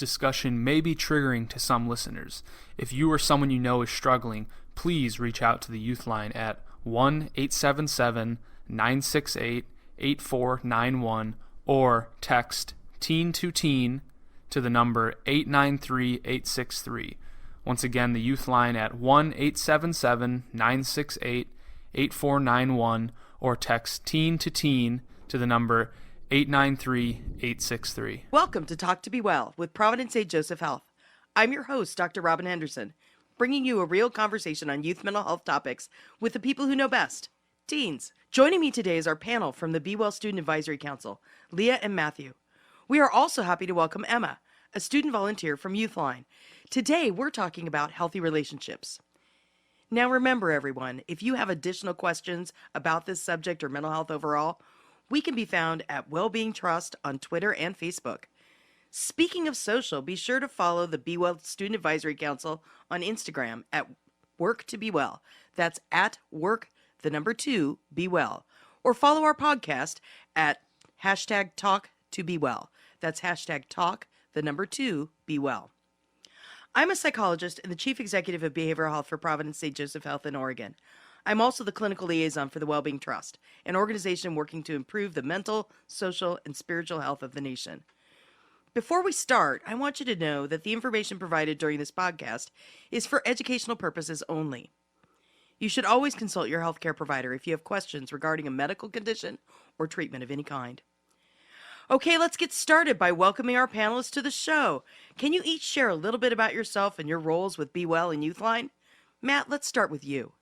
discussion may be triggering to some listeners. If you or someone you know is struggling, please reach out to the Youth Line at 1-877-968-8491 or text teen to teen to the number 893-863. Once again, the Youth Line at 1-877-968-8491 or text teen to the number 893-863. Welcome to Talk2BeWell with Providence St. Joseph Health. I'm your host, Dr. Robin Henderson, bringing you a real conversation on youth mental health topics with the people who know best, teens. Joining me today is our panel from the Be Well Student Advisory Council, Leah and Matthew. We are also happy to welcome Emma, a student volunteer from Youth Line. Today, we're talking about healthy relationships. Now remember, everyone, if you have additional questions about this subject or mental health overall, we can be found at Well BeingTrust on Twitter and Facebook. Speaking of social, be sure to follow the Be Well Student Advisory Council on Instagram at Work2BeWell. That's at Work2BeWell. Or follow our podcast at hashtag Talk2BeWell. That's hashtag Talk2BeWell. I'm a psychologist and the Chief Executive of Behavioral Health for Providence St. Joseph Health in Oregon. I'm also the clinical liaison for the Well BeingTrust, an organization working to improve the mental, social, and spiritual health of the nation. Before we start, I want you to know that the information provided during this podcast is for educational purposes only. You should always consult your healthcare provider if you have questions regarding a medical condition or treatment of any kind. Okay, let's get started by welcoming our panelists to the show. Can you each share a little bit about yourself and your roles with Be Well and Youth Line? Matt, let's start with you.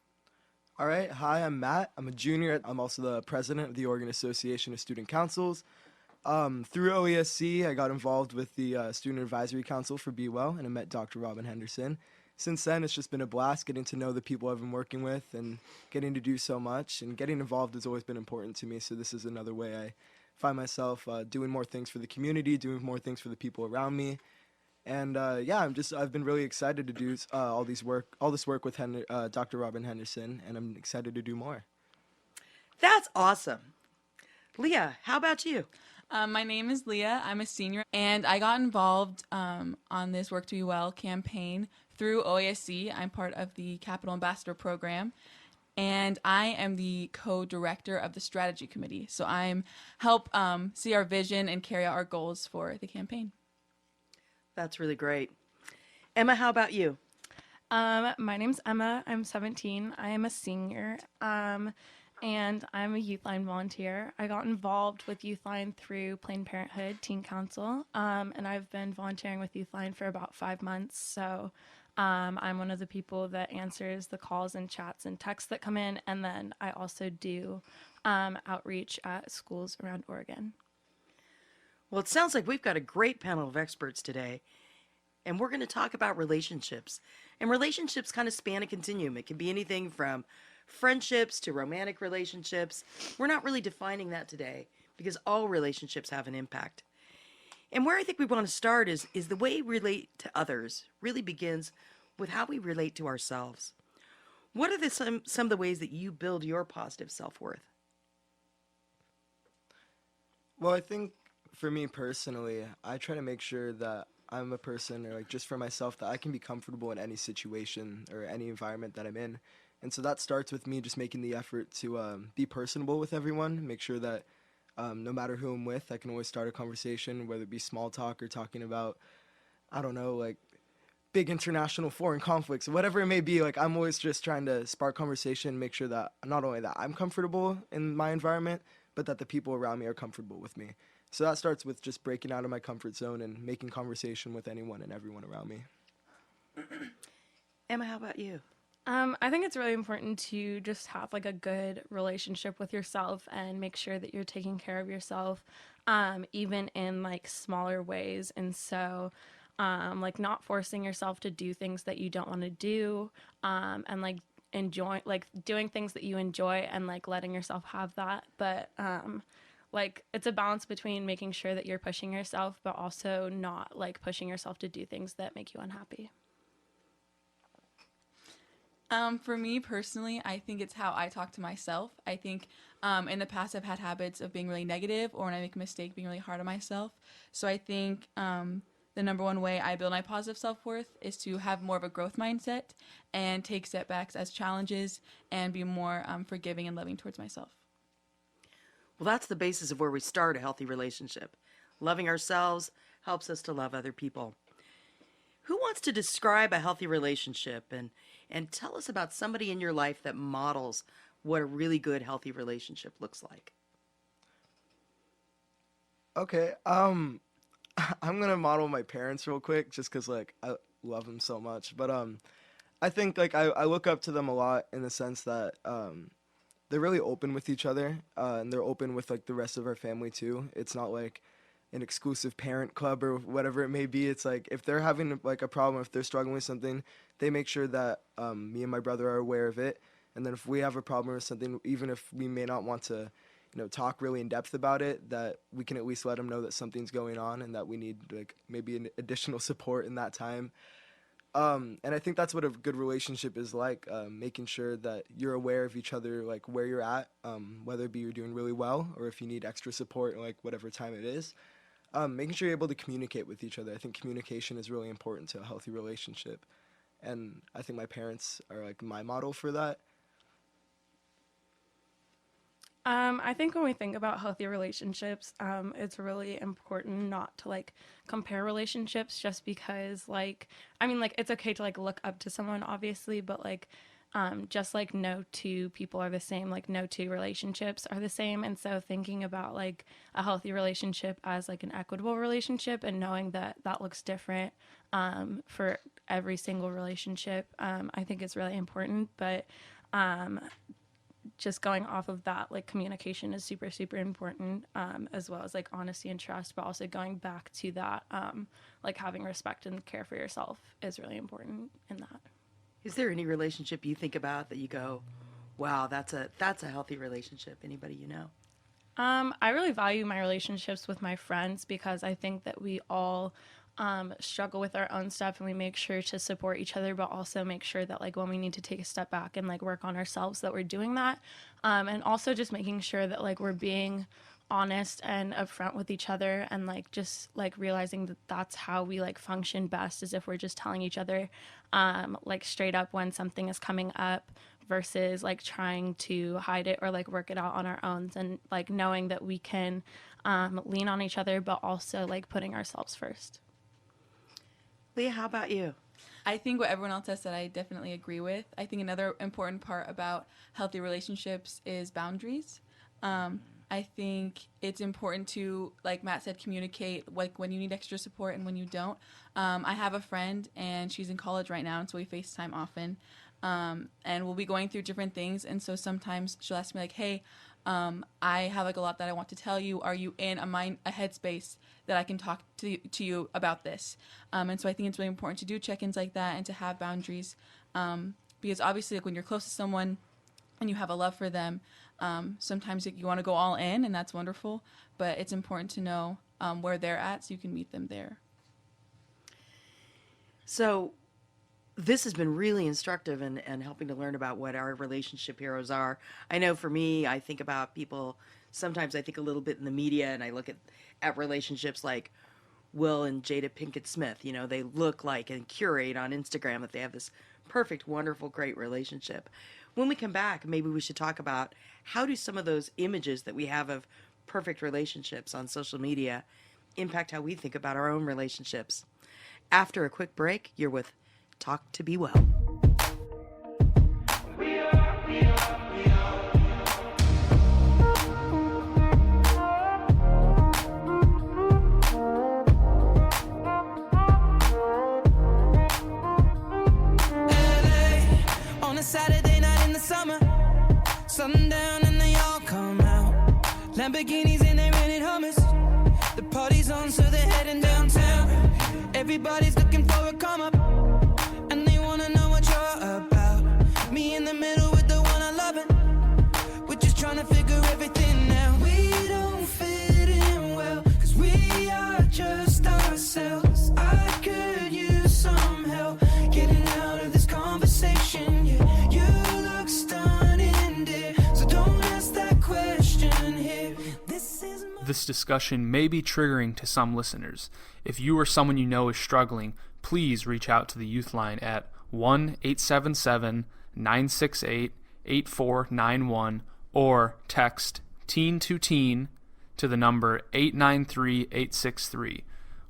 All right. Hi, I'm Matt. I'm a junior. I'm also the president of the Oregon Association of Student Councils. Through OESC, I got involved with the Student Advisory Council for Be Well, and I met Dr. Robin Henderson. Since then, it's just been a blast getting to know the people I've been working with and getting to do so much. And getting involved has always been important to me, so this is another way I find myself doing more things for the community, doing more things for the people around me. And I've been really excited to do all this work with Dr. Robin Henderson, and I'm excited to do more. That's awesome. Leah, how about you? My name is Leah. I'm a senior, and I got involved on this Work to Be Well campaign through OASC. I'm part of the Capital Ambassador Program, and I am the co-director of the strategy committee. So I'm help see our vision and carry out our goals for the campaign. That's really great. Emma, how about you? My name's Emma. I'm 17. I am a senior, and I'm a Youth Line volunteer. I got involved with Youth Line through Planned Parenthood Teen Council, and I've been volunteering with Youth Line for about 5 months. So I'm one of the people that answers the calls and chats and texts that come in, and then I also do outreach at schools around Oregon. Well, it sounds like we've got a great panel of experts today, and we're going to talk about relationships. And relationships kind of span a continuum. It can be anything from friendships to romantic relationships. We're not really defining that today because all relationships have an impact. And where I think we want to start is the way we relate to others really begins with how we relate to ourselves. What are some of the ways that you build your positive self-worth? Well, I think for me personally, I try to make sure that I'm a person, or like just for myself, that I can be comfortable in any situation or any environment that I'm in. And so that starts with me just making the effort to be personable with everyone, make sure that no matter who I'm with, I can always start a conversation, whether it be small talk or talking about, I don't know, like big international foreign conflicts, whatever it may be. Like, I'm always just trying to spark conversation, make sure that not only that I'm comfortable in my environment, but that the people around me are comfortable with me. So that starts with just breaking out of my comfort zone and making conversation with anyone and everyone around me. Emma, how about you? I think it's really important to just have like a good relationship with yourself and make sure that you're taking care of yourself, even in like smaller ways. And so, like not forcing yourself to do things that you don't want to do, and like doing things that you enjoy and like letting yourself have that. But, like it's a balance between making sure that you're pushing yourself, but also not like pushing yourself to do things that make you unhappy. For me personally, I think it's how I talk to myself. I think in the past I've had habits of being really negative, or when I make a mistake, being really hard on myself. So I think the number one way I build my positive self-worth is to have more of a growth mindset and take setbacks as challenges and be more forgiving and loving towards myself. Well, that's the basis of where we start a healthy relationship. Loving ourselves helps us to love other people. Who wants to describe a healthy relationship and tell us about somebody in your life that models what a really good, healthy relationship looks like? Okay, I'm gonna model my parents real quick, just 'cause like I love them so much. But I think like I look up to them a lot in the sense that they're really open with each other, and they're open with like the rest of our family too. It's not like an exclusive parent club or whatever it may be. It's like if they're having like a problem, if they're struggling with something, they make sure that me and my brother are aware of it. And then if we have a problem or something, even if we may not want to, talk really in depth about it, that we can at least let them know that something's going on and that we need like maybe an additional support in that time. And I think that's what a good relationship is like, making sure that you're aware of each other, like where you're at, whether it be you're doing really well or if you need extra support, like whatever time it is. Making sure you're able to communicate with each other. I think communication is really important to a healthy relationship. And I think my parents are like my model for that. I think when we think about healthy relationships, it's really important not to like compare relationships just because it's okay to like look up to someone obviously, but just like no two people are the same, like no two relationships are the same. And so thinking about like a healthy relationship as like an equitable relationship and knowing that that looks different for every single relationship, I think is really important. But just going off of that, like communication is super, super important, as well as like honesty and trust, but also going back to that, like having respect and care for yourself is really important in that. Is there any relationship you think about that you go, wow, that's a healthy relationship? Anybody you know? I really value my relationships with my friends because I think that we all struggle with our own stuff and we make sure to support each other, but also make sure that like when we need to take a step back and like work on ourselves that we're doing that. And also just making sure that like we're being honest and upfront with each other and like just like realizing that that's how we like function best, is if we're just telling each other like straight up when something is coming up versus like trying to hide it or like work it out on our own, and like knowing that we can lean on each other but also like putting ourselves first. Leah, how about you? I think what everyone else has said I definitely agree with. I think another important part about healthy relationships is boundaries. I think it's important to, like Matt said, communicate like when you need extra support and when you don't. I have a friend and she's in college right now, and so we FaceTime often. And we'll be going through different things, and so sometimes she'll ask me like, hey, I have like a lot that I want to tell you. Are you in a headspace that I can talk to you about this? And so I think it's really important to do check-ins like that and to have boundaries, because obviously like when you're close to someone and you have a love for them, sometimes you want to go all in, and that's wonderful, but it's important to know where they're at so you can meet them there. So this has been really instructive and helping to learn about what our relationship heroes are. I know for me, I think about people, sometimes I think a little bit in the media, and I look at relationships like Will and Jada Pinkett Smith. They look like and curate on Instagram that they have this perfect, wonderful, great relationship. When we come back, maybe we should talk about how do some of those images that we have of perfect relationships on social media impact how we think about our own relationships. After a quick break, you're with Talk2BeWell. LA on a Saturday night in the summer, sundown and they all come out. Lamborghinis and they rented Hummers. The party's on, so they're heading downtown. Everybody's looking for a come up, and they wanna know what you're about. Me in the middle with the one I love it. We're just trying to figure everything out. We don't fit in well, 'cause we are just ourselves. I could use some help getting out of this conversation. Yeah, you look stunning, dear, so don't ask that question here. This is my This discussion may be triggering to some listeners. If you or someone you know is struggling, please reach out to the Youth Line at 1-877-968-8491 or text teen to teen to the number 893-863.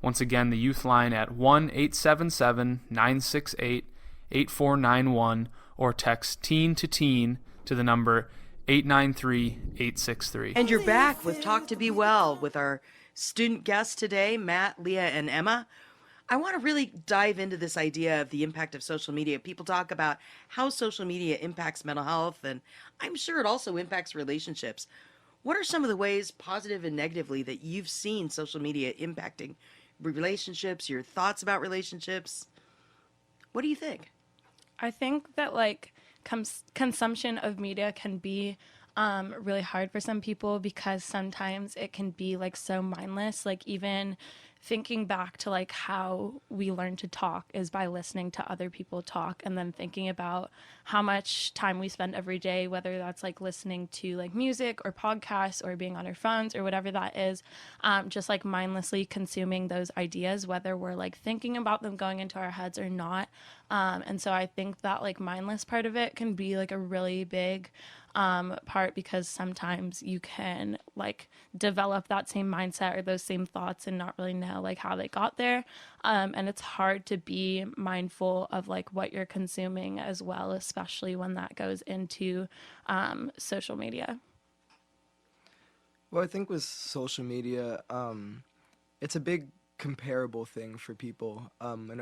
Once again, the Youth Line at 1-877-968-8491 or text teen to the number 893-863. And you're back with Talk to Be Well with our student guests today, Matt, Leah, and Emma. I want to really dive into this idea of the impact of social media. People talk about how social media impacts mental health, and I'm sure it also impacts relationships. What are some of the ways, positive and negatively, that you've seen social media impacting relationships, your thoughts about relationships? What do you think? I think that consumption of media can be really hard for some people because sometimes it can be so mindless. Even thinking back to how we learn to talk is by listening to other people talk, and then thinking about how much time we spend every day, whether that's listening to music or podcasts or being on our phones or whatever that is, just mindlessly consuming those ideas, whether we're thinking about them going into our heads or not. And so I think that mindless part of it can be a really big part, because sometimes you can develop that same mindset or those same thoughts and not really know how they got there. And it's hard to be mindful of what you're consuming as well, especially when that goes into social media. Well, I think with social media, it's a big comparable thing for people, and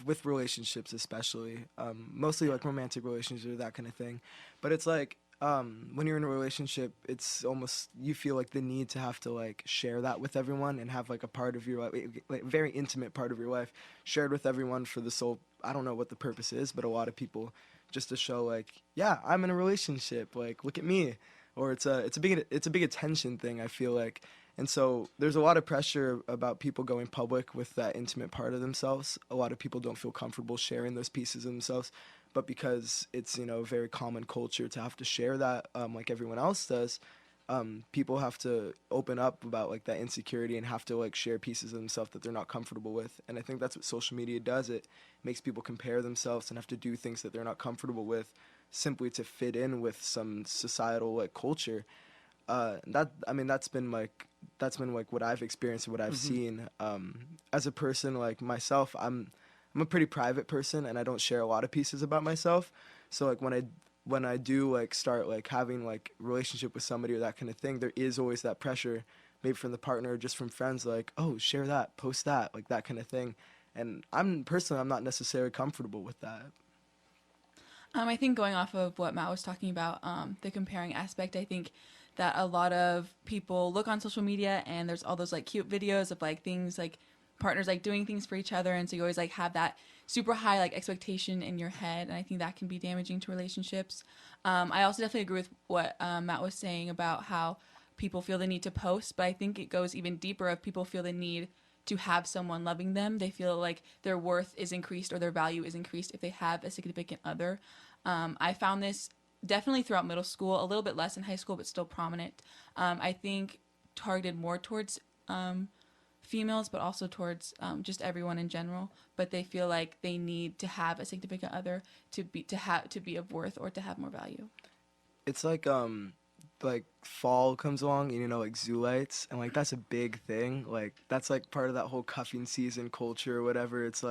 with relationships especially, mostly romantic relationships or that kind of thing. But it's when you're in a relationship, it's almost, you feel the need to have to share that with everyone and have a part of your life, very intimate part of your life shared with everyone for the sole, I don't know what the purpose is, but a lot of people just to show yeah, I'm in a relationship, look at me. Or it's a big attention thing, I feel like. And so there's a lot of pressure about people going public with that intimate part of themselves. A lot of people don't feel comfortable sharing those pieces of themselves, but because it's a very common culture to have to share that, like everyone else does, people have to open up about that insecurity and have to share pieces of themselves that they're not comfortable with. And I think that's what social media does. It makes people compare themselves and have to do things that they're not comfortable with, simply to fit in with some societal culture. That's been what I've experienced and what I've seen. As a person myself, I'm a pretty private person, and I don't share a lot of pieces about myself. So when I do start having relationship with somebody or that kind of thing, there is always that pressure, maybe from the partner or just from friends, oh, share that, post that, that kind of thing. And I'm not necessarily comfortable with that. I think going off of what Matt was talking about, the comparing aspect, I think that a lot of people look on social media and there's all those cute videos of things partners doing things for each other, and so you always have that super high expectation in your head, and I think that can be damaging to relationships. I also definitely agree with what Matt was saying about how people feel the need to post, but I think it goes even deeper of people feel the need to have someone loving them. They feel like their worth is increased or their value is increased if they have a significant other. I found this definitely throughout middle school, a little bit less in high school, but still prominent. I think targeted more towards females, but also towards just everyone in general. But they feel like they need to have a significant other to be of worth or to have more value. It's fall comes along, zoo lights, and that's a big thing. That's part of that whole cuffing season culture or whatever. It's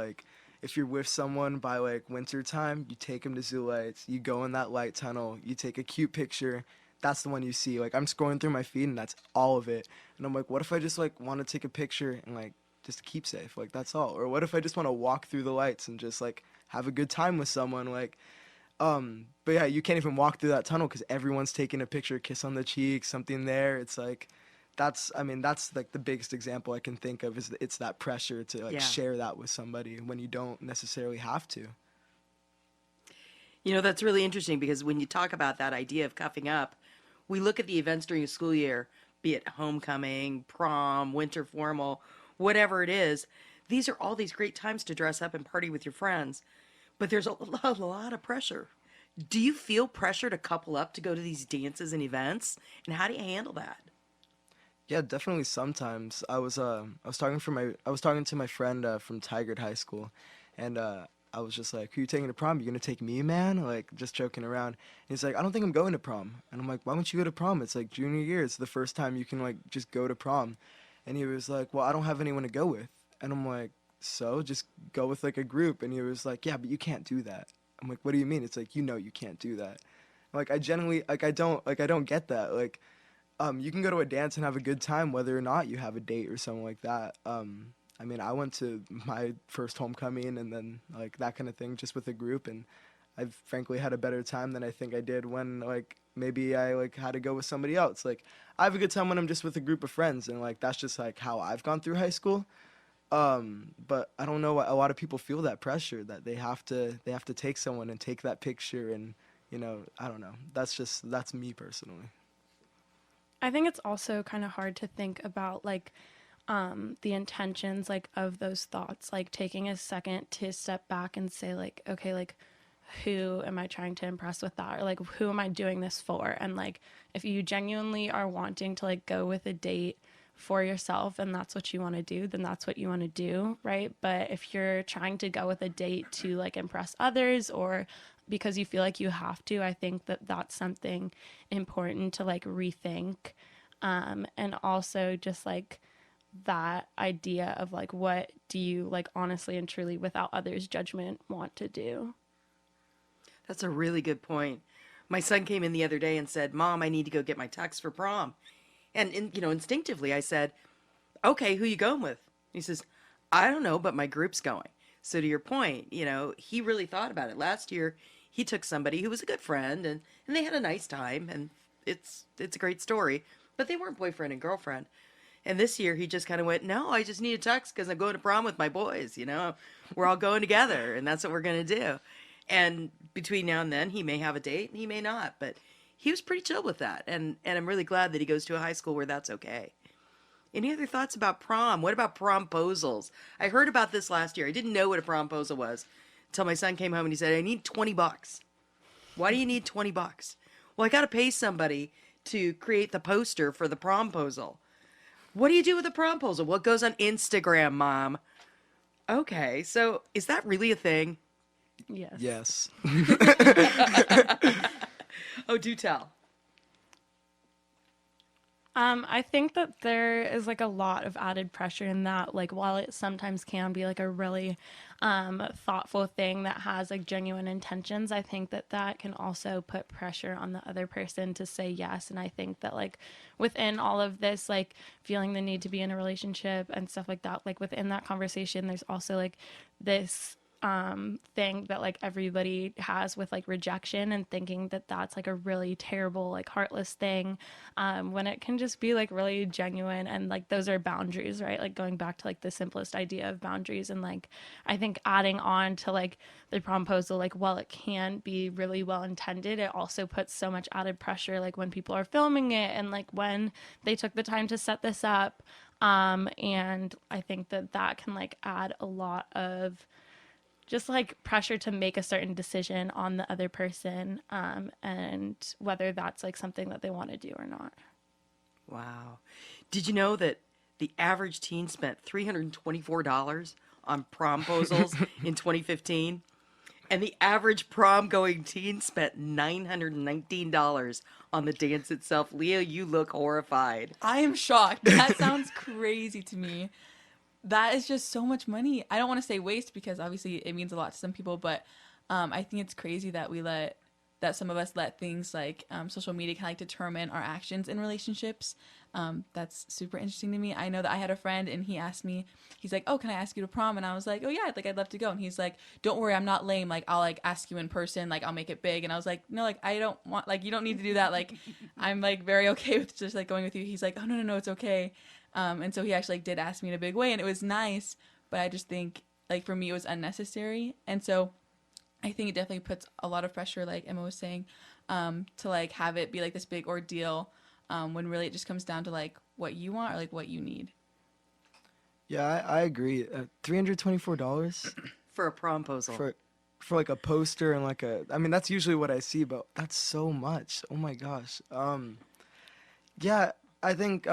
if you're with someone by winter time, you take them to zoo lights, you go in that light tunnel, you take a cute picture. That's the one you see. I'm scrolling through my feed and that's all of it. And I'm what if I just want to take a picture and just keep safe? That's all. Or what if I just want to walk through the lights and just have a good time with someone? But yeah, you can't even walk through that tunnel because everyone's taking a picture, kiss on the cheek, something there. It's that's the biggest example I can think of, is it's that pressure to share that with somebody when you don't necessarily have to. That's really interesting, because when you talk about that idea of cuffing up, we look at the events during a school year, be it homecoming, prom, winter formal, whatever it is. These are all these great times to dress up and party with your friends, but there's a lot of pressure. Do you feel pressure to couple up to go to these dances and events, and how do you handle that? Yeah, definitely sometimes. I was talking to my friend from Tigard High School, and I was just like, "Who you taking to prom? You gonna take me, man?" Like just joking around. And he's like, "I don't think I'm going to prom." And I'm like, "Why won't you go to prom? It's like junior year. It's the first time you can like just go to prom." And he was like, "Well, I don't have anyone to go with." And I'm like, "So just go with like a group." And he was like, "Yeah, but you can't do that." I'm like, "What do you mean?" It's like, you can't do that. Like I generally I don't get that. Like you can go to a dance and have a good time whether or not you have a date or something like that. I mean, I went to my first homecoming and then like that kind of thing just with a group, and I've frankly had a better time than I think I did when like maybe I like had to go with somebody else. Like I have a good time when I'm just with a group of friends, and like that's just like how I've gone through high school. But I don't know why a lot of people feel that pressure that they have to take someone and take that picture, and I don't know. That's me personally. I think it's also kind of hard to think about like the intentions like of those thoughts, like taking a second to step back and say like, okay, like who am I trying to impress with that? Or like who am I doing this for? And like if you genuinely are wanting to like go with a date for yourself and that's what you want to do, then that's what you want to do, right? But if you're trying to go with a date to like impress others or because you feel like you have to, I think that that's something important to like rethink. And also just like that idea of like what do you like honestly and truly without others judgment want to do. That's a really good point. My son came in the other day and said, "Mom, I need to go get my tux for prom." And instinctively I said, "Okay, who you going with?" He says, "I don't know, but my group's going." So to your point, he really thought about it. Last year, he took somebody who was a good friend, and they had a nice time, and it's a great story. But they weren't boyfriend and girlfriend. And this year, he just kind of went, "No, I just need a tux because I'm going to prom with my boys. We're all going together, and that's what we're going to do." And between now and then, he may have a date, and he may not. But he was pretty chill with that, and I'm really glad that he goes to a high school where that's okay. Any other thoughts about prom? What about promposals? I heard about this last year. I didn't know what a promposal was until my son came home and he said, "I need $20. Why do you need $20? Well, I got to pay somebody to create the poster for the promposal. What do you do with a promposal? Well, it goes on Instagram, Mom. Okay, so is that really a thing? Yes. Yes. Oh, do tell. I think that there is like a lot of added pressure in that, like while it sometimes can be like a really thoughtful thing that has like genuine intentions, I think that that can also put pressure on the other person to say yes. And I think that like within all of this, like feeling the need to be in a relationship and stuff like that, like within that conversation, there's also like this thing that like everybody has with like rejection and thinking that that's like a really terrible like heartless thing when it can just be like really genuine, and like those are boundaries, right? Like going back to like the simplest idea of boundaries. And like I think adding on to like the promposal, like while it can be really well intended, it also puts so much added pressure like when people are filming it and like when they took the time to set this up, and I think that that can like add a lot of just like pressure to make a certain decision on the other person, and whether that's like something that they want to do or not. Wow. Did you know that the average teen spent $324 on promposals in 2015? And the average prom going teen spent $919 on the dance itself. Leo, you look horrified. I am shocked. That sounds crazy to me. That is just so much money. I don't want to say waste because obviously it means a lot to some people, but I think it's crazy that that some of us let things like social media kind of like determine our actions in relationships. That's super interesting to me. I know that I had a friend and he asked me, he's like, "Oh, can I ask you to prom?" And I was like, "Oh yeah, like I'd love to go." And he's like, "Don't worry, I'm not lame. Like I'll like ask you in person. Like I'll make it big." And I was like, "No, like I don't want, like you don't need to do that. Like I'm like very okay with just like going with you." He's like, "Oh no, it's okay." And so he actually like did ask me in a big way, and it was nice. But I just think like for me it was unnecessary, and so I think it definitely puts a lot of pressure, like Emma was saying, to like have it be like this big ordeal, when really it just comes down to like what you want or like what you need. Yeah, I agree. $324 For a promposal. for like a poster and like I mean that's usually what I see, but that's so much. Oh my gosh. Yeah, I think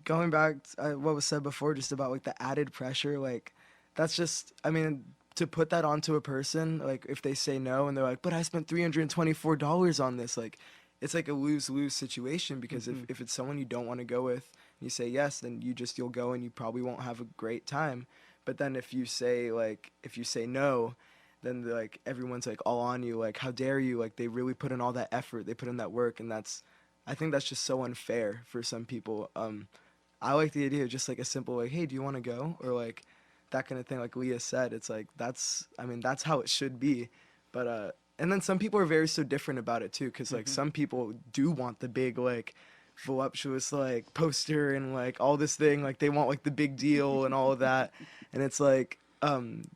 going back to what was said before, just about like the added pressure, like that's just, I mean, to put that onto a person, like if they say no and they're like, but I spent $324 on this, like it's like a lose-lose situation, because if it's someone you don't want to go with and you say yes, then you'll go and you probably won't have a great time. But then if you say no, then like everyone's like all on you, like how dare you, like they really put in all that effort, they put in that work, and I think that's just so unfair for some people. I like the idea of just like a simple like, hey, do you want to go, or like that kind of thing. Like Leah said, it's like that's how it should be. But and then some people are very so different about it too, because like some people do want the big like voluptuous like poster and like all this thing, like they want like the big deal and all of that, and it's like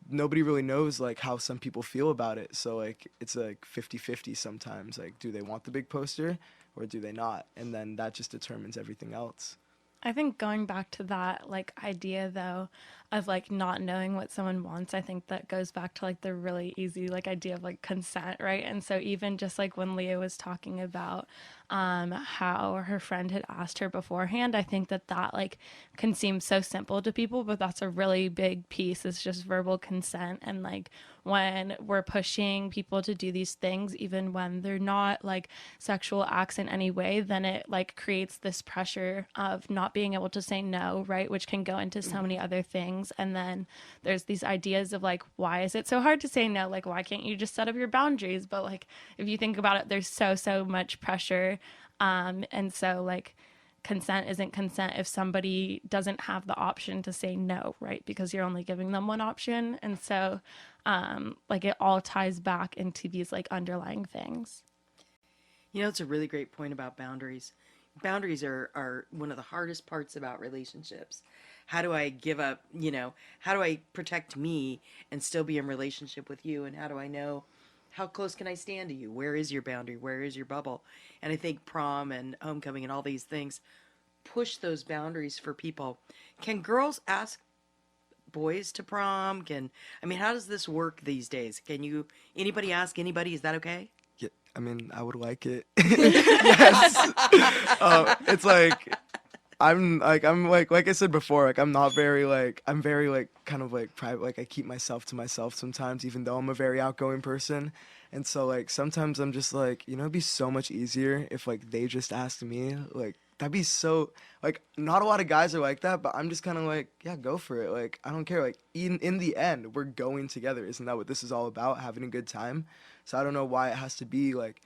nobody really knows like how some people feel about it, so like it's like 50-50 sometimes, like do they want the big poster or do they not, and then that just determines everything else. I think going back to that like idea though of like not knowing what someone wants, I think that goes back to like the really easy like idea of like consent, right? And so even just like when Leah was talking about how her friend had asked her beforehand, I think that like can seem so simple to people, but that's a really big piece, is just verbal consent. And like when we're pushing people to do these things, even when they're not like sexual acts in any way, then it like creates this pressure of not being able to say no, right? Which can go into so many other things. And then there's these ideas of like, why is it so hard to say no? Like, why can't you just set up your boundaries? But like, if you think about it, there's so much pressure. And so like, consent isn't consent if somebody doesn't have the option to say no, right? Because you're only giving them one option. And so like it all ties back into these like underlying things. You know, it's a really great point about boundaries. Boundaries are one of the hardest parts about relationships. How do I give up, how do I protect me and still be in relationship with you? And how do I know how close can I stand to you? Where is your boundary? Where is your bubble? And I think prom and homecoming and all these things push those boundaries for people. Can girls ask boys to prom? How does this work these days? Anybody ask anybody? Is that okay? Yeah, I mean, I would like it. Yes. It's like I'm like I said before, like I'm very like kind of like private, like I keep myself to myself sometimes, even though I'm a very outgoing person. And so like sometimes I'm just like, it'd be so much easier if like they just asked me, like that'd be so, like not a lot of guys are like that, but I'm just kind of like, yeah, go for it. Like I don't care. Like in the end, we're going together. Isn't that what this is all about? Having a good time. So I don't know why it has to be like,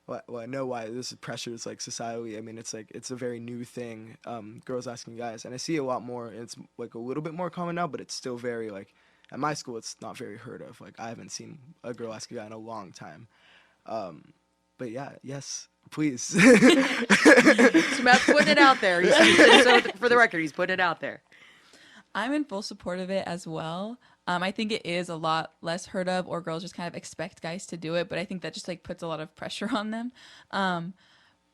well, I know why this is pressure. It's like societally. I mean, it's like it's a very new thing. Girls asking guys, and I see a lot more. And it's like a little bit more common now, but it's still very like at my school. It's not very heard of. Like I haven't seen a girl ask a guy in a long time. But yeah, yes, please. So Matt's putting it out there. So for the record, he's putting it out there. I'm in full support of it as well. I think it is a lot less heard of, or girls just kind of expect guys to do it, but I think that just like puts a lot of pressure on them.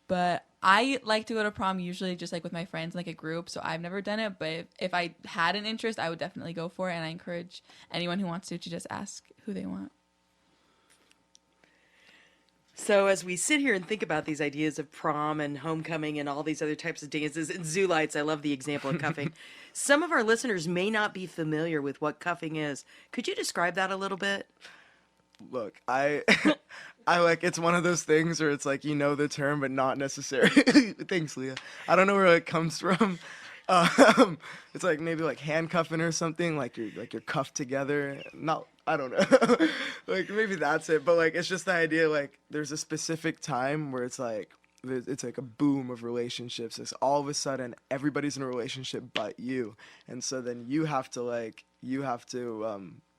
But I like to go to prom usually just like with my friends, like a group, so I've never done it, but if I had an interest, I would definitely go for it, and I encourage anyone who wants to just ask who they want. So as we sit here and think about these ideas of prom and homecoming and all these other types of dances and zoo lights, I love the example of cuffing. Some of our listeners may not be familiar with what cuffing is. Could you describe that a little bit? Look, I like, it's one of those things where it's like, the term, but not necessarily. Thanks, Leah. I don't know where it comes from. It's like maybe like handcuffing or something, like you're cuffed together. I don't know. Like maybe that's it, but like it's just the idea, like there's a specific time where it's like a boom of relationships. It's all of a sudden everybody's in a relationship but you, and so then you have to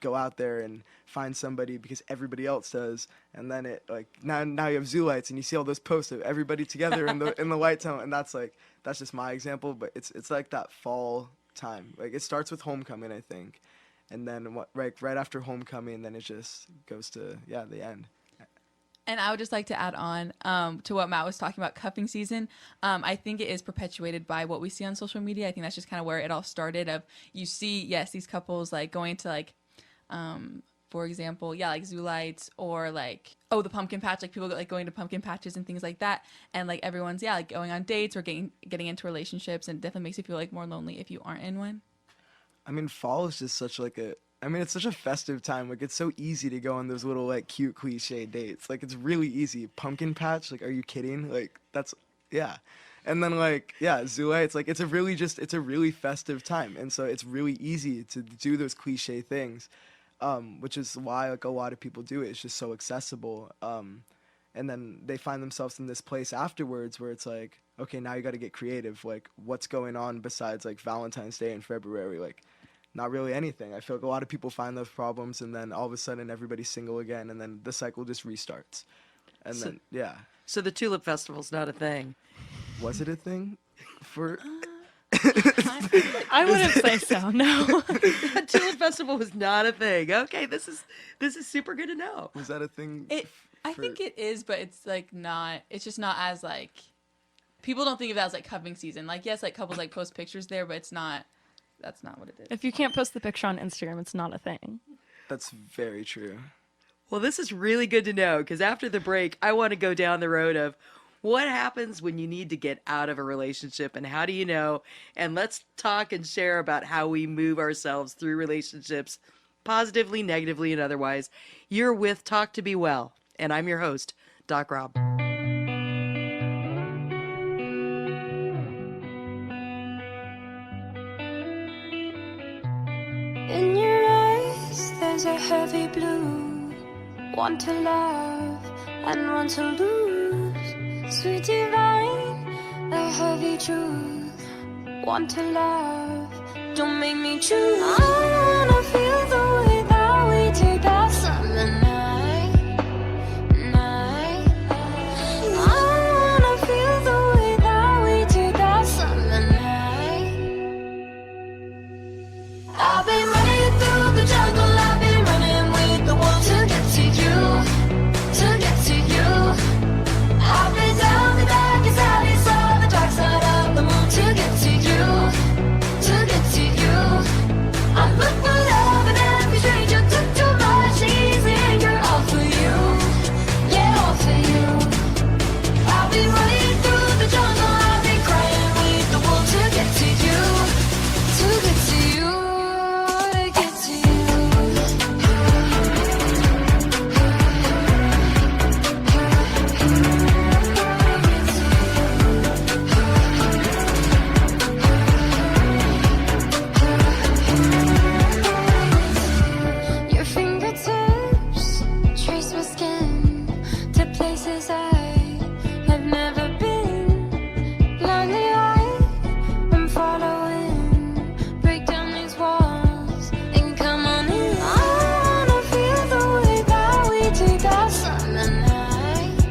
go out there and find somebody because everybody else does, and then it like now you have zoo lights and you see all those posts of everybody together in the light tunnel, and that's just my example, but it's like that fall time. Like it starts with homecoming, I think, and then right after homecoming, then it just goes to the end. And I would just like to add on to what Matt was talking about, cuffing season. I think it is perpetuated by what we see on social media. I think that's just kind of where it all started. Of you see, yes, these couples like going to like for example, like zoo lights or like, the pumpkin patch, like people like going to pumpkin patches and things like that. And like everyone's, like going on dates or getting into relationships, and it definitely makes you feel like more lonely if you aren't in one. I mean, fall is just such like it's such a festive time. Like, it's so easy to go on those little like cute cliche dates. Like, it's really easy. Pumpkin patch, like, are you kidding? Like, that's, yeah. And then like, zoo lights, like, it's a really festive time. And so it's really easy to do those cliche things, which is why like a lot of people do it. It's just so accessible. And then they find themselves in this place afterwards where it's like, okay, now you got to get creative. Like, what's going on besides like Valentine's Day in February? Like, not really anything. I feel like a lot of people find those problems, and then all of a sudden everybody's single again, and then the cycle just restarts. And then, yeah. So the Tulip Festival's not a thing. Was it a thing for... I wouldn't say so, no. The Tulip Festival was not a thing. Okay, this is super good to know. Was that a thing? I think it is, but it's like not, it's just not as like, people don't think of that as like cupping season. Like, yes, like couples like post pictures there, but it's not, that's not what it is. If you can't post the picture on Instagram, it's not a thing. That's very true. Well, this is really good to know, because after the break, I want to go down the road of what happens when you need to get out of a relationship, and how do you know? And let's talk and share about how we move ourselves through relationships, positively, negatively, and otherwise. You're with Talk2BeWell, and I'm your host, Doc Rob. In your eyes, there's a heavy blue. One to love and one to lose. Sweet divine, the heavy truth. One to love, don't make me choose. I wanna feel the way that we did that summer night. I wanna feel the way that we did that summer night. I've been running through the jungle, I've been running with the wolves to get to you, to get to you. I've been down the darkest alley, saw the dark side of the moon to get to you, to get to you. I look for love and every stranger took too much easy anger, all for you, yeah, all for you. I've been running through the jungle, I've been crying with the wolves to get to you, to get to you, to get to you. Your fingertips trace my skin to places I have never been. Blindly I'm following. Break down these walls and come on in. I wanna feel the way that we did that summer night.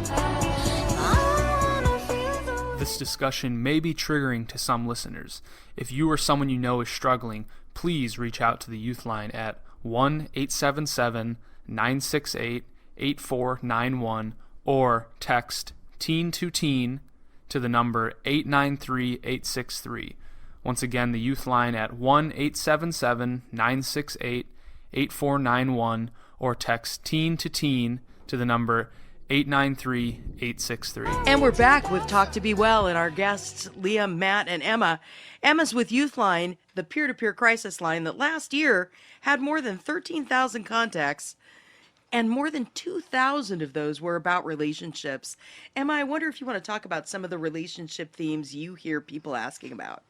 I wanna feel the way. This discussion may be triggering to some listeners. If you or someone you know is struggling, please reach out to the Youth Line at 1-877-968-8491 or text teen to teen to the number 893-863. Once again, the Youth Line at 1-877-968-8491 or text teen to the number 893-863. And we're back with Talk2BeWell and our guests, Liam, Matt, and Emma. Emma's with Youthline, the peer-to-peer crisis line that last year had more than 13,000 contacts, and more than 2,000 of those were about relationships. Emma, I wonder if you want to talk about some of the relationship themes you hear people asking about.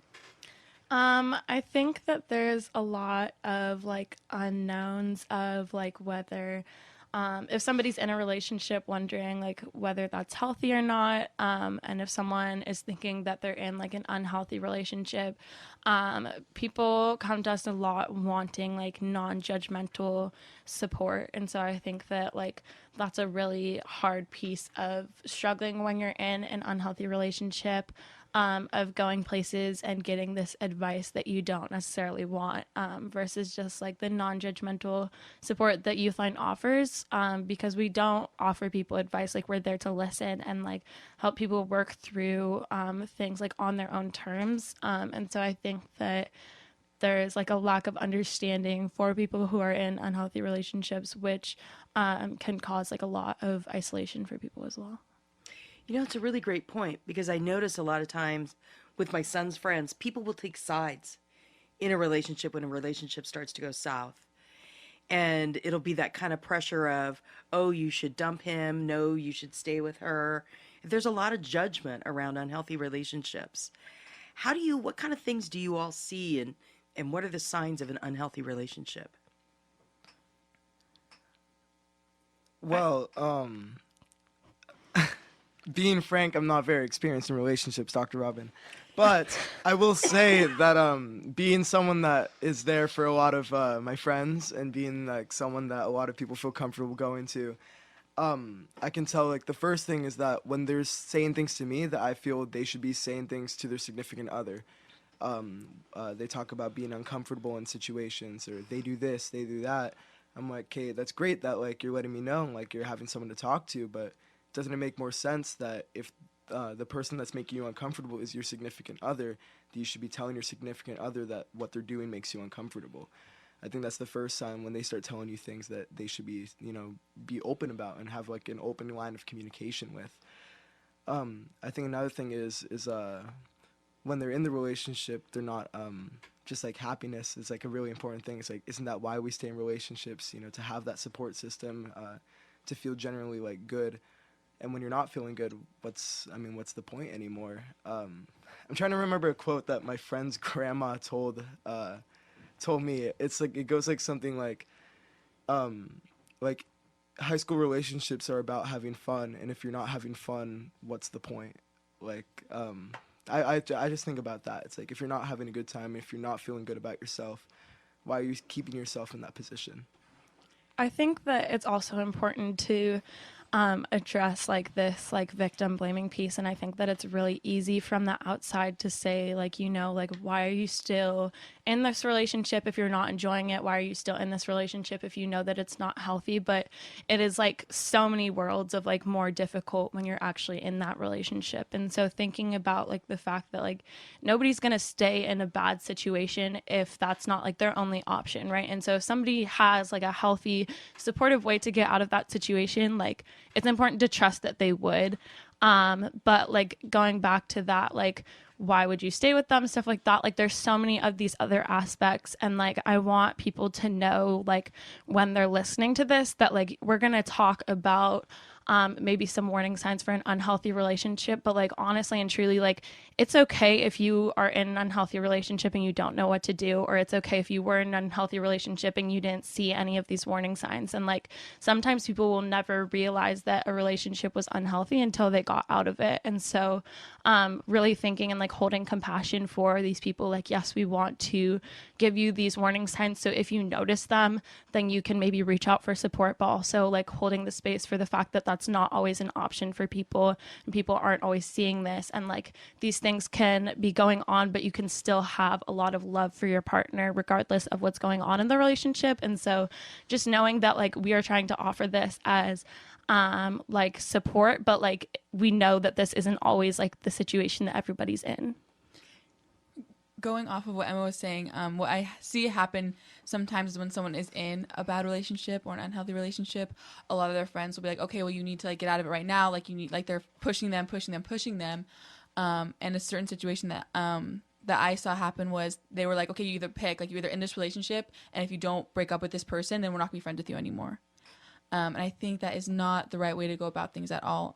I think that there's a lot of like unknowns of like whether if somebody's in a relationship, wondering like whether that's healthy or not, and if someone is thinking that they're in like an unhealthy relationship, people come to us a lot wanting like non-judgmental support. And so I think that like that's a really hard piece of struggling when you're in an unhealthy relationship, of going places and getting this advice that you don't necessarily want, versus just like the non-judgmental support that Youthline offers, because we don't offer people advice. Like, we're there to listen and like help people work through things like on their own terms. And so I think that there's like a lack of understanding for people who are in unhealthy relationships, which can cause like a lot of isolation for people as well. You know, it's a really great point because I notice a lot of times with my son's friends, people will take sides in a relationship when a relationship starts to go south. And it'll be that kind of pressure of, oh, you should dump him. No, you should stay with her. There's a lot of judgment around unhealthy relationships. What kind of things do you all see, and what are the signs of an unhealthy relationship? Well, being frank, I'm not very experienced in relationships, Dr. Robin. But I will say that being someone that is there for a lot of my friends and being like someone that a lot of people feel comfortable going to, I can tell like the first thing is that when they're saying things to me that I feel they should be saying things to their significant other. They talk about being uncomfortable in situations, or they do this, they do that. I'm like, okay, that's great that like you're letting me know, like you're having someone to talk to, but doesn't it make more sense that if the person that's making you uncomfortable is your significant other, that you should be telling your significant other that what they're doing makes you uncomfortable? I think that's the first sign when they start telling you things that they should be, be open about and have like an open line of communication with. I think another thing is when they're in the relationship, they're not just like happiness is like a really important thing. It's like, isn't that why we stay in relationships? To have that support system, to feel generally like good. And when you're not feeling good, what's the point anymore? I'm trying to remember a quote that my friend's grandma told me. It's like, it goes like something like high school relationships are about having fun, and if you're not having fun, what's the point? Like, I just think about that. It's like, if you're not having a good time, if you're not feeling good about yourself, why are you keeping yourself in that position? I think that it's also important to address like this like victim blaming piece, and I think that it's really easy from the outside to say like, like, why are you still in this relationship if you're not enjoying it? Why are you still in this relationship if you know that it's not healthy? But it is like so many worlds of like more difficult when you're actually in that relationship. And so thinking about like the fact that like nobody's gonna stay in a bad situation if that's not like their only option, right? And so if somebody has like a healthy supportive way to get out of that situation, like it's important to trust that they would. But like going back to that, like, why would you stay with them? Stuff like that. Like there's so many of these other aspects. And like, I want people to know, like when they're listening to this, that like, we're going to talk about maybe some warning signs for an unhealthy relationship, but like honestly and truly, like it's okay if you are in an unhealthy relationship and you don't know what to do, or it's okay if you were in an unhealthy relationship and you didn't see any of these warning signs. And like sometimes people will never realize that a relationship was unhealthy until they got out of it. And so really thinking and like holding compassion for these people, like, yes, we want to give you these warning signs, so if you notice them, then you can maybe reach out for support, but also like holding the space for the fact that that's not always an option for people, and people aren't always seeing this, and like these things can be going on, but you can still have a lot of love for your partner regardless of what's going on in the relationship. And so just knowing that like we are trying to offer this as like support, but like we know that this isn't always like the situation that everybody's in. Going off of what Emma was saying, what I see happen sometimes is when someone is in a bad relationship or an unhealthy relationship, a lot of their friends will be like, okay, well, you need to like get out of it right now. Like you need, like they're pushing them. And a certain situation that I saw happen was they were like, okay, you either pick, like you're either in this relationship, and if you don't break up with this person, then we're not gonna be friends with you anymore. And I think that is not the right way to go about things at all.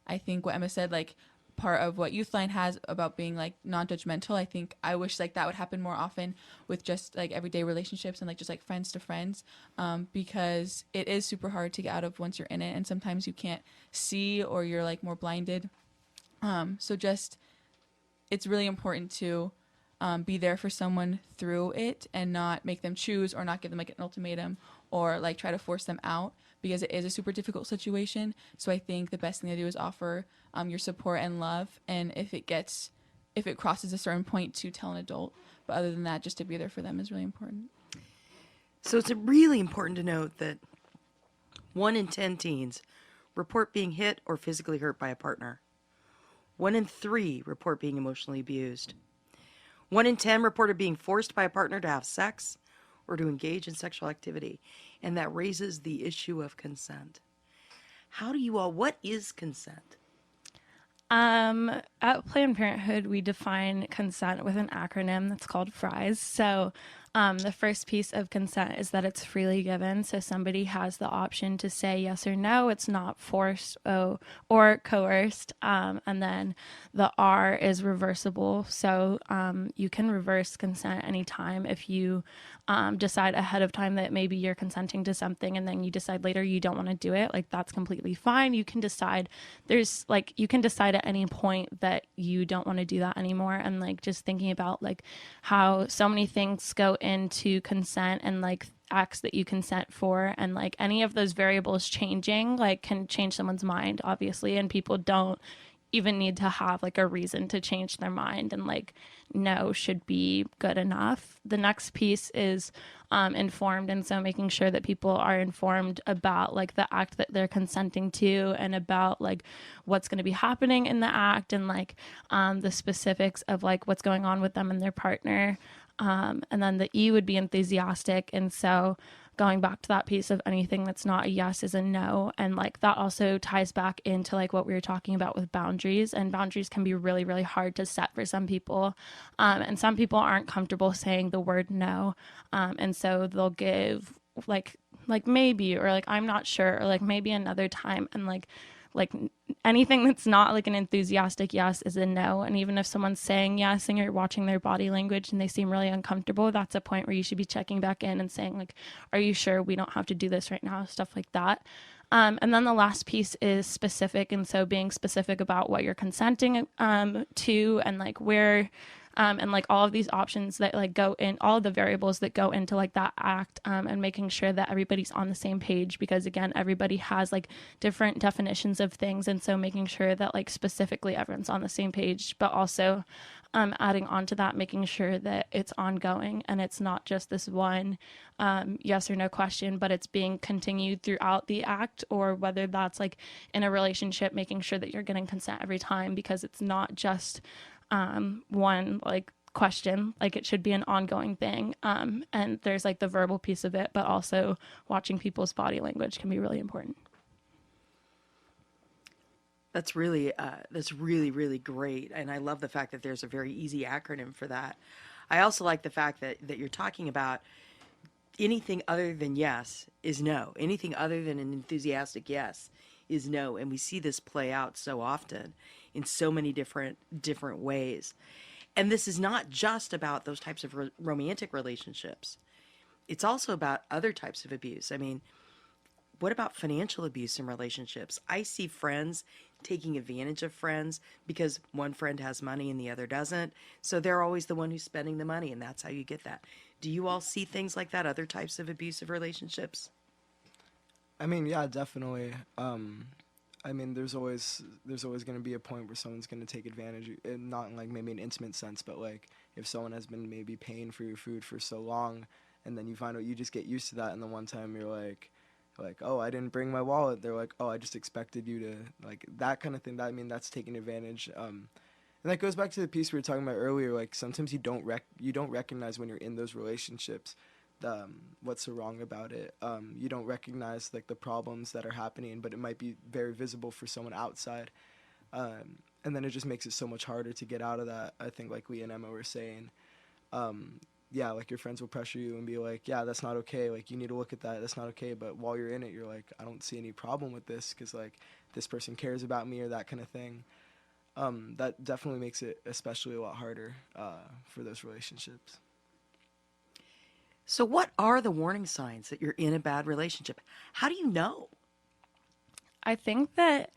I think what Emma said, like part of what Youthline has about being like non-judgmental, I think I wish like that would happen more often with just like everyday relationships and like just like friends to friends, because it is super hard to get out of once you're in it, and sometimes you can't see, or you're like more blinded. So just it's really important to be there for someone through it and not make them choose, or not give them like an ultimatum, or like try to force them out, because it is a super difficult situation. So I think the best thing to do is offer your support and love, and if it crosses a certain point, to tell an adult. But other than that, just to be there for them is really important. So it's really important to note that 1 in 10 teens report being hit or physically hurt by a partner. 1 in 3 report being emotionally abused. 1 in 10 reported being forced by a partner to have sex or to engage in sexual activity. And that raises the issue of consent. What is consent? At Planned Parenthood, we define consent with an acronym that's called FRIES. So, the first piece of consent is that it's freely given. So somebody has the option to say yes or no. It's not forced or coerced. And then the R is reversible. So you can reverse consent anytime if you decide ahead of time that maybe you're consenting to something and then you decide later you don't want to do it. Like, that's completely fine. You can decide you can decide at any point that you don't want to do that anymore. And like, just thinking about like how so many things go into consent and like acts that you consent for, and like any of those variables changing like can change someone's mind, obviously, and people don't even need to have like a reason to change their mind, and like no should be good enough. The next piece is informed, and so making sure that people are informed about like the act that they're consenting to and about like what's going to be happening in the act, and like the specifics of like what's going on with them and their partner. And then the E would be enthusiastic, and so going back to that piece of anything that's not a yes is a no. And like that also ties back into like what we were talking about with boundaries, and boundaries can be really, really hard to set for some people. And some people aren't comfortable saying the word no. And so they'll give like maybe, or like I'm not sure, or like maybe another time. And like anything that's not like an enthusiastic yes is a no. And even if someone's saying yes and you're watching their body language and they seem really uncomfortable, that's a point where you should be checking back in and saying like, are you sure we don't have to do this right now? Stuff like that. And then the last piece is specific. And so being specific about what you're consenting to, and like where, and like all of these options that like go in, all of the variables that go into like that act, and making sure that everybody's on the same page, because again, everybody has like different definitions of things. And so making sure that like specifically everyone's on the same page, but also adding on to that, making sure that it's ongoing and it's not just this one yes or no question, but it's being continued throughout the act, or whether that's like in a relationship, making sure that you're getting consent every time, because it's not just one like question, like it should be an ongoing thing. And there's like the verbal piece of it, but also watching people's body language can be really important. That's really, really great. And I love the fact that there's a very easy acronym for that. I also like the fact that you're talking about anything other than yes is no. Anything other than an enthusiastic yes is no. And we see this play out so often in so many different ways. And this is not just about those types of romantic relationships. It's also about other types of abuse. I mean, what about financial abuse in relationships? I see friends taking advantage of friends because one friend has money and the other doesn't. So they're always the one who's spending the money, and that's how you get that. Do you all see things like that, other types of abusive relationships? I mean, yeah, definitely. I mean, there's always going to be a point where someone's going to take advantage, and not in like maybe an intimate sense, but like if someone has been maybe paying for your food for so long, and then you find out, you just get used to that, and the one time you're like, oh, I didn't bring my wallet. They're like, oh, I just expected you to, like, that kind of thing. That, I mean, that's taking advantage. And that goes back to the piece we were talking about earlier. Like, sometimes you don't recognize when you're in those relationships what's so wrong about it. You don't recognize like the problems that are happening, but it might be very visible for someone outside. And then it just makes it so much harder to get out of that. I think, like Leah and Emma were saying. Yeah, like your friends will pressure you and be like, yeah, that's not okay. Like, you need to look at that. That's not okay. But while you're in it, you're like, I don't see any problem with this because, like, this person cares about me, or that kind of thing. That definitely makes it especially a lot harder for those relationships. So what are the warning signs that you're in a bad relationship? How do you know? I think that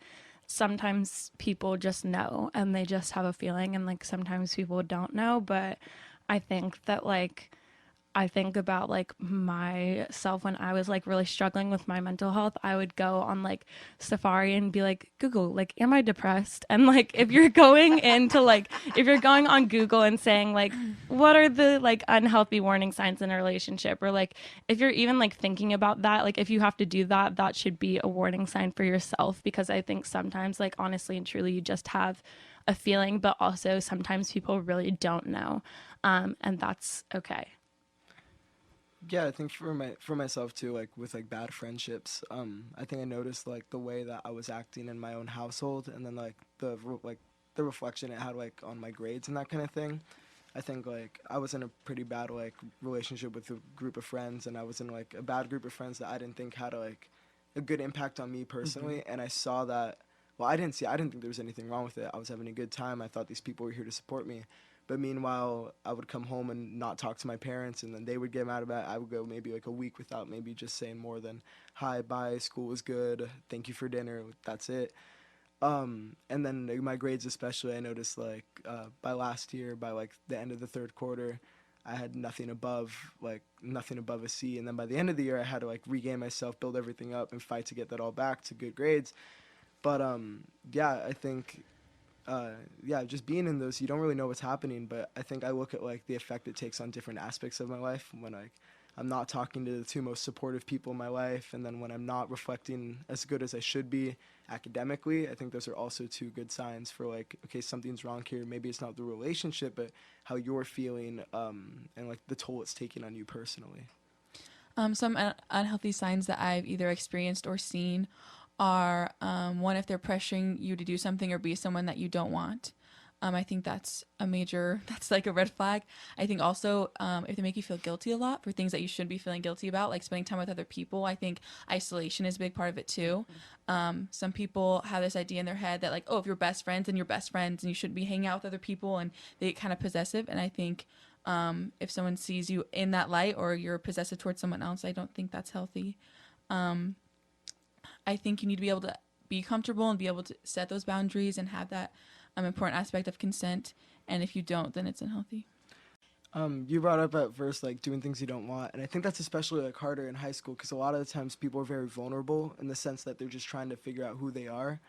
sometimes people just know and they just have a feeling, and like sometimes people don't know, but I think that like I think about like myself when I was like really struggling with my mental health. I would go on like Safari and be like, Google, like, am I depressed? And like, if you're going into like, if you're going on Google and saying like, what are the like unhealthy warning signs in a relationship? Or like, if you're even like thinking about that, like if you have to do that, that should be a warning sign for yourself. Because I think sometimes like honestly and truly, you just have a feeling, but also sometimes people really don't know. And that's okay. Yeah, I think for myself too, like with like bad friendships, I think I noticed like the way that I was acting in my own household, and then like the reflection it had like on my grades and that kind of thing. I think like I was in a pretty bad like relationship with a group of friends, and I was in like a bad group of friends that I didn't think had like a good impact on me personally, and I saw that. Well, I didn't think there was anything wrong with it. I was having a good time. I thought these people were here to support me. But meanwhile, I would come home and not talk to my parents, and then they would get mad about it. I would go maybe like a week without maybe just saying more than, hi, bye, school was good, thank you for dinner, that's it. And then like, my grades especially, I noticed like by last year, by like the end of the third quarter, I had nothing above a C. And then by the end of the year, I had to like regain myself, build everything up, and fight to get that all back to good grades. But yeah, I think just being in those, you don't really know what's happening. But I think I look at like the effect it takes on different aspects of my life when like I'm not talking to the two most supportive people in my life, and then when I'm not reflecting as good as I should be academically. I think those are also two good signs for like, okay, something's wrong here. Maybe it's not the relationship, but how you're feeling, and like the toll it's taking on you personally. Some unhealthy signs that I've either experienced or seen are one, if they're pressuring you to do something or be someone that you don't want. I think that's like a red flag. I think also if they make you feel guilty a lot for things that you shouldn't be feeling guilty about, like spending time with other people. I think isolation is a big part of it too. Some people have this idea in their head that like, oh, if you're best friends, then you're best friends and you shouldn't be hanging out with other people, and they get kind of possessive. And I think if someone sees you in that light or you're possessive towards someone else, I don't think that's healthy. I think you need to be able to be comfortable and be able to set those boundaries and have that important aspect of consent. And if you don't, then it's unhealthy. You brought up at first like doing things you don't want, and I think that's especially like harder in high school because a lot of the times people are very vulnerable in the sense that they're just trying to figure out who they are.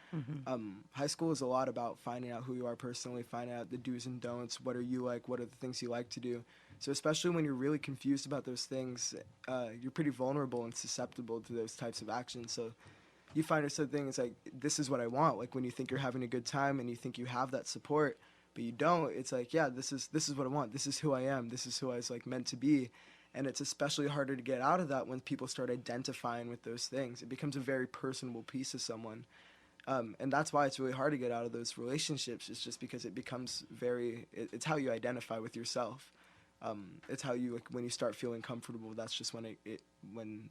High school is a lot about finding out who you are personally, finding out the do's and don'ts. What are you like? What are the things you like to do? So especially when you're really confused about those things, you're pretty vulnerable and susceptible to those types of actions. So you find yourself thinking, it's like, this is what I want. Like when you think you're having a good time and you think you have that support, but you don't, it's like, yeah, this is what I want. This is who I am. This is who I was like meant to be. And it's especially harder to get out of that when people start identifying with those things. It becomes a very personable piece of someone. And that's why it's really hard to get out of those relationships. It's just because it becomes it's how you identify with yourself. It's how you, like, when you start feeling comfortable, that's just when when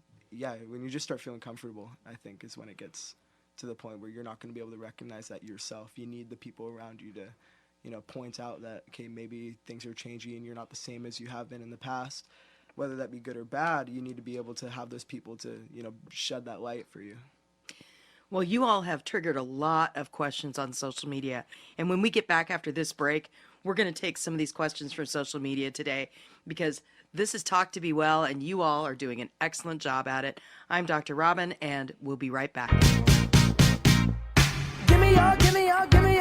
you just start feeling comfortable, I think, is when it gets to the point where you're not going to be able to recognize that yourself. You need the people around you to, point out that, okay, maybe things are changing and you're not the same as you have been in the past. Whether that be good or bad, you need to be able to have those people to, shed that light for you. Well, you all have triggered a lot of questions on social media. And when we get back after this break, we're going to take some of these questions from social media today because this is Talk2BeWell, and you all are doing an excellent job at it. I'm Dr. Robin, and we'll be right back. Give me your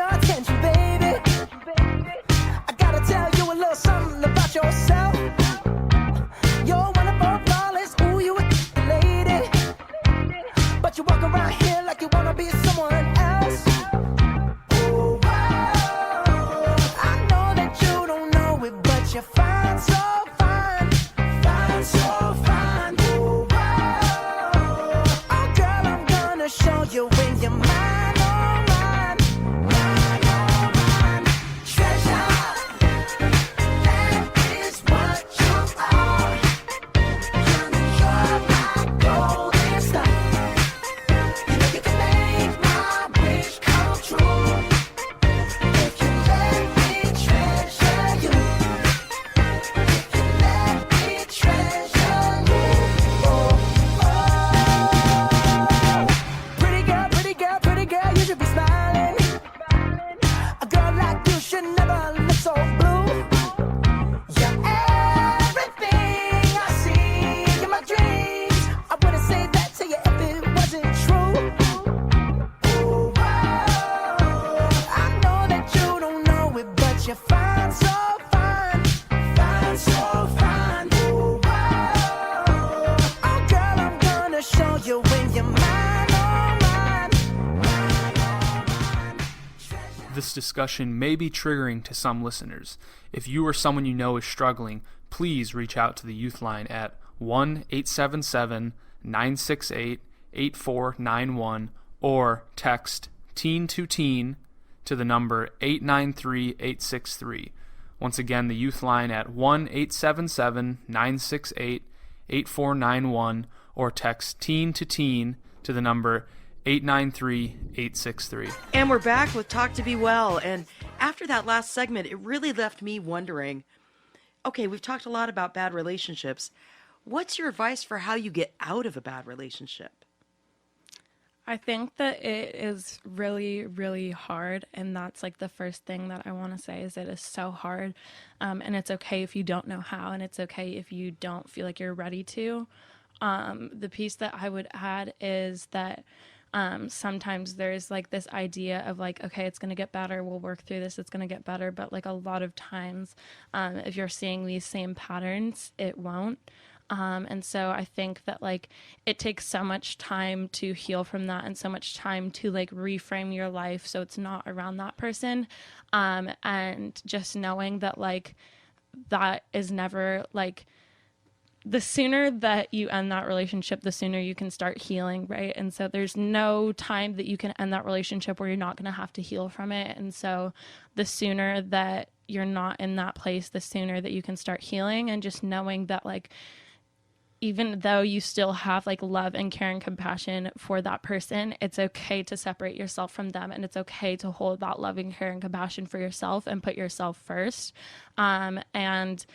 attention, baby. I gotta tell you a little something about yourself. You're wonderful, flawless, ooh, you a lady. But you walk around here like you wanna be someone else. Ooh, wow. I know that you don't know it, but you're fine, so fine. Fine, so fine. Ooh, wow. Oh, girl, I'm gonna show you when you're mine, oh, mine. Mine, oh, mine. Treasure, that is what you are. You're my golden star. You know you can make my wish come true. If you let me treasure you. If you let me treasure you. Oh, oh. Pretty girl, you should be smiling. A girl like you should never look so blue. You're everything I see in my dreams. I wouldn't say that to you if it wasn't true. Ooh, wow. I know that you don't know it, but you're fine, so fine. Fine, so fine. Ooh, wow. Oh, girl, I'm gonna show you when you're mine, oh, mine. Mine, oh, mine. this discussion may be triggering to some listeners. If you or someone you know is struggling, please reach out to the Youth Line at 1-877-968-8491 or text teen to teen to the number 893-863. Once again, the Youth Line at 1-877-968-8491 or text teen to teen to the number 893-863. And we're back with Talk to Be Well. And after that last segment, it really left me wondering, okay, we've talked a lot about bad relationships. What's your advice for how you get out of a bad relationship? I think that it is really, really hard. And that's like the first thing that I want to say is it is so hard. And it's okay if you don't know how, and it's okay if you don't feel like you're ready to. The piece that I would add is that sometimes there's like this idea of like, okay, it's going to get better. We'll work through this. It's going to get better. But like a lot of times, if you're seeing these same patterns, it won't. And so I think that like it takes so much time to heal from that and so much time to like reframe your life so it's not around that person. And just knowing that like that is never like, the sooner that you end that relationship, the sooner you can start healing, right? And so there's no time that you can end that relationship where you're not going to have to heal from it. And so the sooner that you're not in that place, the sooner that you can start healing, and just knowing that like, even though you still have like love and care and compassion for that person, it's okay to separate yourself from them, and it's okay to hold that love and care and compassion for yourself and put yourself first. And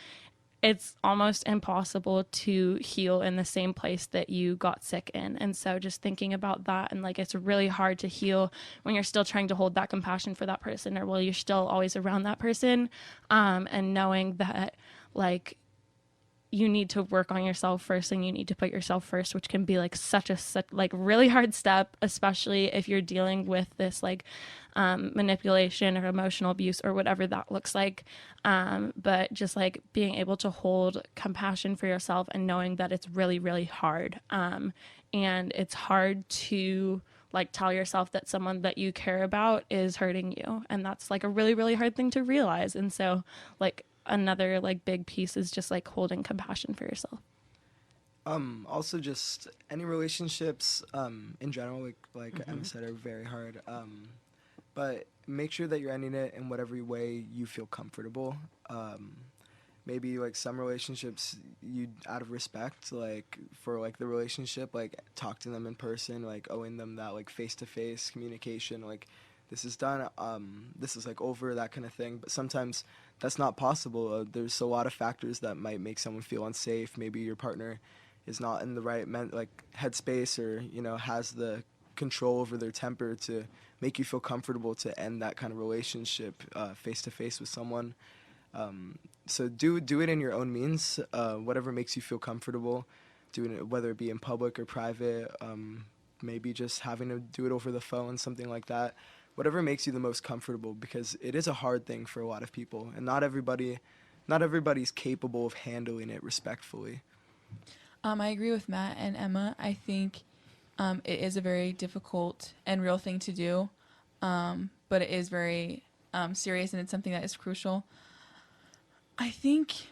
it's almost impossible to heal in the same place that you got sick in. And so just thinking about that, and like it's really hard to heal when you're still trying to hold that compassion for that person, or while you're still always around that person, and knowing that like you need to work on yourself first, and you need to put yourself first, which can be like such like really hard step, especially if you're dealing with this like manipulation or emotional abuse or whatever that looks like. But just like being able to hold compassion for yourself and knowing that it's really, really hard. And it's hard to like tell yourself that someone that you care about is hurting you. And that's like a really, really hard thing to realize. And so like another like big piece is just like holding compassion for yourself. Also just any relationships in general, like Emma said, are very hard. But make sure that you're ending it in whatever way you feel comfortable. Maybe like some relationships, you out of respect, like for like the relationship, like talk to them in person, like owing them that like face-to-face communication, like this is done, this is like over, that kind of thing. But sometimes that's not possible. There's a lot of factors that might make someone feel unsafe. Maybe your partner is not in the right headspace, or you know, has the control over their temper to make you feel comfortable to end that kind of relationship face to face with someone. So do it in your own means, whatever makes you feel comfortable doing it, whether it be in public or private, maybe just having to do it over the phone, something like that. Whatever makes you the most comfortable, because it is a hard thing for a lot of people, and not everybody's capable of handling it respectfully. I agree with Matt and Emma. I think it is a very difficult and real thing to do, but it is very serious, and it's something that is crucial. I think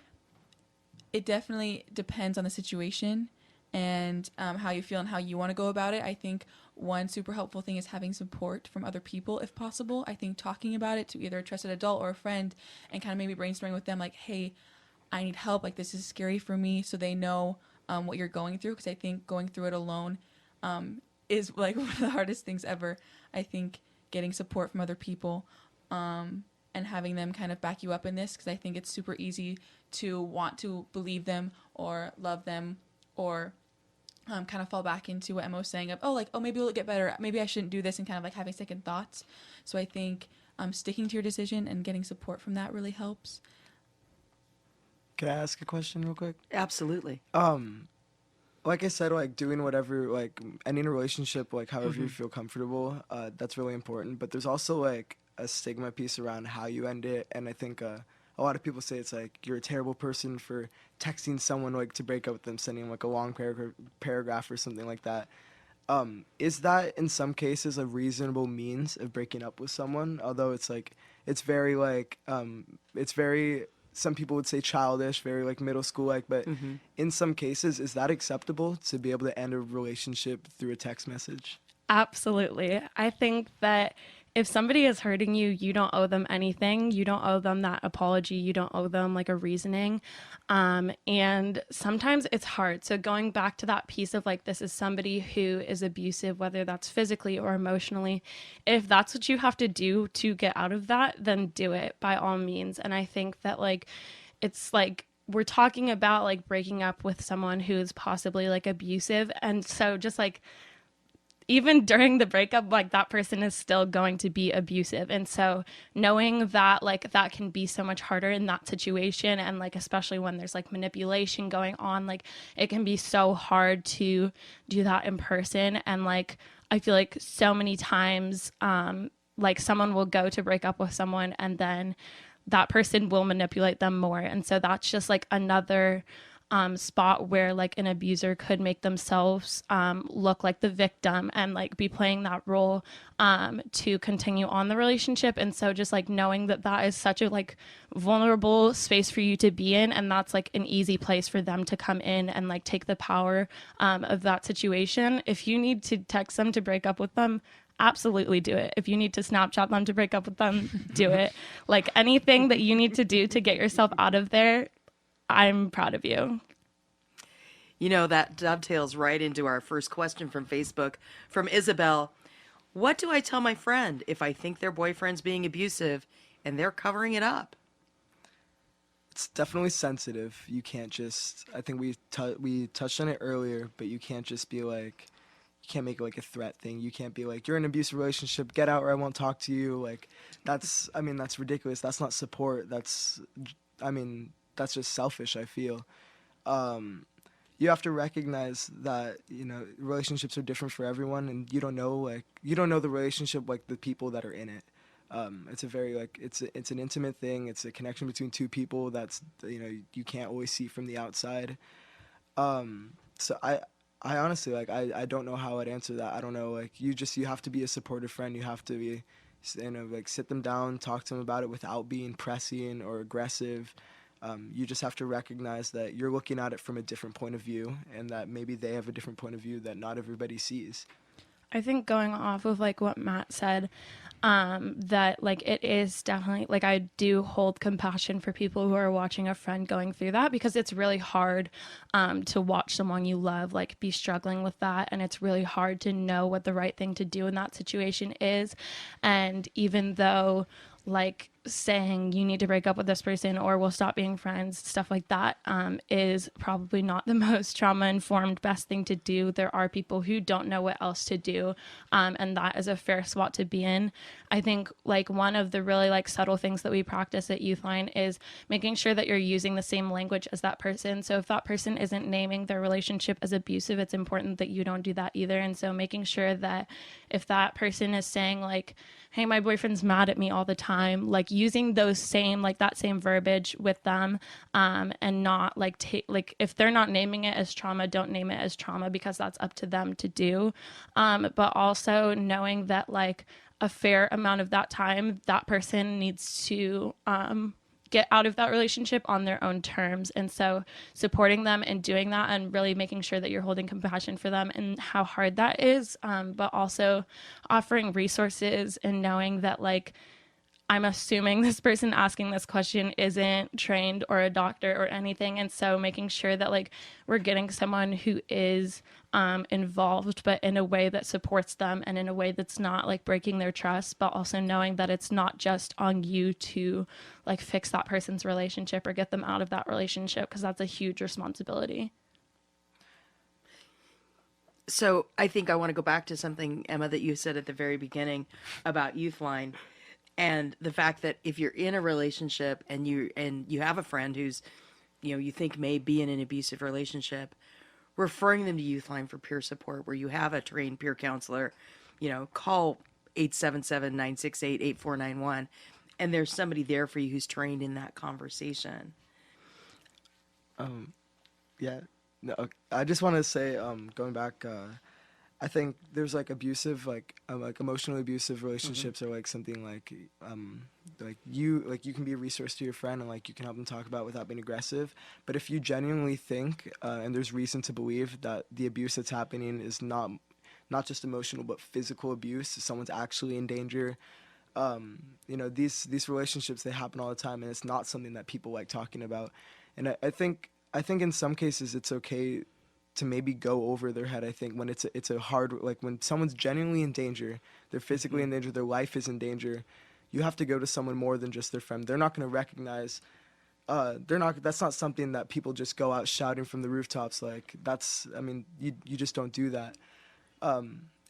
it definitely depends on the situation and how you feel and how you want to go about it. I think one super helpful thing is having support from other people if possible. I think talking about it to either a trusted adult or a friend, and kind of maybe brainstorming with them like, hey, I need help, like this is scary for me, so they know what you're going through, because I think going through it alone is like one of the hardest things ever. I think getting support from other people and having them kind of back you up in this, because I think it's super easy to want to believe them or love them, or kind of fall back into what Emma was saying of, maybe it'll get better, maybe I shouldn't do this, and kind of like having second thoughts. So I think sticking to your decision and getting support from that really helps. Can I ask a question real quick? Absolutely. Like I said, like doing whatever, like ending a relationship, like however you feel comfortable, that's really important. But there's also like a stigma piece around how you end it, and I think a lot of people say it's like you're a terrible person for texting someone like to break up with them, sending like a long paragraph or something like that. Is that in some cases a reasonable means of breaking up with someone? Although it's like it's very like it's very, some people would say childish, very like middle school like, but in some cases is that acceptable to be able to end a relationship through a text message? Absolutely. I think that if somebody is hurting you, you don't owe them anything. You don't owe them that apology. You don't owe them like a reasoning. And sometimes it's hard. So going back to that piece of like, this is somebody who is abusive, whether that's physically or emotionally. If that's what you have to do to get out of that, then do it by all means. And I think that like, it's like, we're talking about like breaking up with someone who is possibly like abusive. And so just like, even during the breakup, like that person is still going to be abusive. And so knowing that like that can be so much harder in that situation, and like especially when there's like manipulation going on, like it can be so hard to do that in person. And like I feel like so many times like someone will go to break up with someone and then that person will manipulate them more. And so that's just like another spot where like an abuser could make themselves look like the victim and like be playing that role to continue on the relationship. And so just like knowing that that is such a like vulnerable space for you to be in, and that's like an easy place for them to come in and like take the power of that situation. If you need to text them to break up with them, absolutely do it. If you need to Snapchat them to break up with them, do it. Like anything that you need to do to get yourself out of there, I'm proud of you. You know, that dovetails right into our first question from Facebook from Isabel. What do I tell my friend if I think their boyfriend's being abusive and they're covering it up? It's definitely sensitive. You can't just, I think we touched on it earlier, but you can't just be like, you can't make it like a threat thing. You can't be like, you're in an abusive relationship, get out or I won't talk to you. Like that's, I mean, that's ridiculous. That's not support. That's just selfish, I feel. You have to recognize that, you know, relationships are different for everyone, and you don't know the relationship like the people that are in it. It's a very like it's an intimate thing. It's a connection between two people that's, you know, you can't always see from the outside. So I honestly like I don't know how I'd answer that. I don't know, like you have to be a supportive friend. You have to be, you know, like sit them down, talk to them about it without being pressing or aggressive. You just have to recognize that you're looking at it from a different point of view, and that maybe they have a different point of view that not everybody sees. I think going off of like what Matt said, that like it is definitely like I do hold compassion for people who are watching a friend going through that, because it's really hard to watch someone you love like be struggling with that, and it's really hard to know what the right thing to do in that situation is. And even though like saying you need to break up with this person or we'll stop being friends, stuff like that, is probably not the most trauma-informed best thing to do. There are people who don't know what else to do, and that is a fair spot to be in. I think like one of the really like subtle things that we practice at Youthline is making sure that you're using the same language as that person. So if that person isn't naming their relationship as abusive, it's important that you don't do that either. And so making sure that if that person is saying like, hey, my boyfriend's mad at me all the time, like using those same, like that same verbiage with them, and not like like if they're not naming it as trauma, don't name it as trauma, because that's up to them to do. But also knowing that like a fair amount of that time, that person needs to get out of that relationship on their own terms. And so supporting them and doing that, and really making sure that you're holding compassion for them and how hard that is, but also offering resources and knowing that like, I'm assuming this person asking this question isn't trained or a doctor or anything. And so making sure that like we're getting someone who is involved, but in a way that supports them and in a way that's not like breaking their trust, but also knowing that it's not just on you to like fix that person's relationship or get them out of that relationship, because that's a huge responsibility. So I think I want to go back to something, Emma, that you said at the very beginning about Youthline, and the fact that if you're in a relationship and you have a friend who's, you know, you think may be in an abusive relationship, referring them to Youthline for peer support, where you have a trained peer counselor, you know, call 877-968-8491, and there's somebody there for you who's trained in that conversation. Yeah. No, I just want to say, going back, I think there's like abusive, like emotionally abusive relationships are like something like you can be a resource to your friend and like you can help them talk about it without being aggressive. But if you genuinely think and there's reason to believe that the abuse that's happening is not just emotional but physical abuse, someone's actually in danger. These relationships, they happen all the time, and it's not something that people like talking about. And I think in some cases it's okay to maybe go over their head. I think when it's a hard, like when someone's genuinely in danger, they're physically in danger, their life is in danger, you have to go to someone more than just their friend. They're not going to recognize. That's not something that people just go out shouting from the rooftops. Like you just don't do that.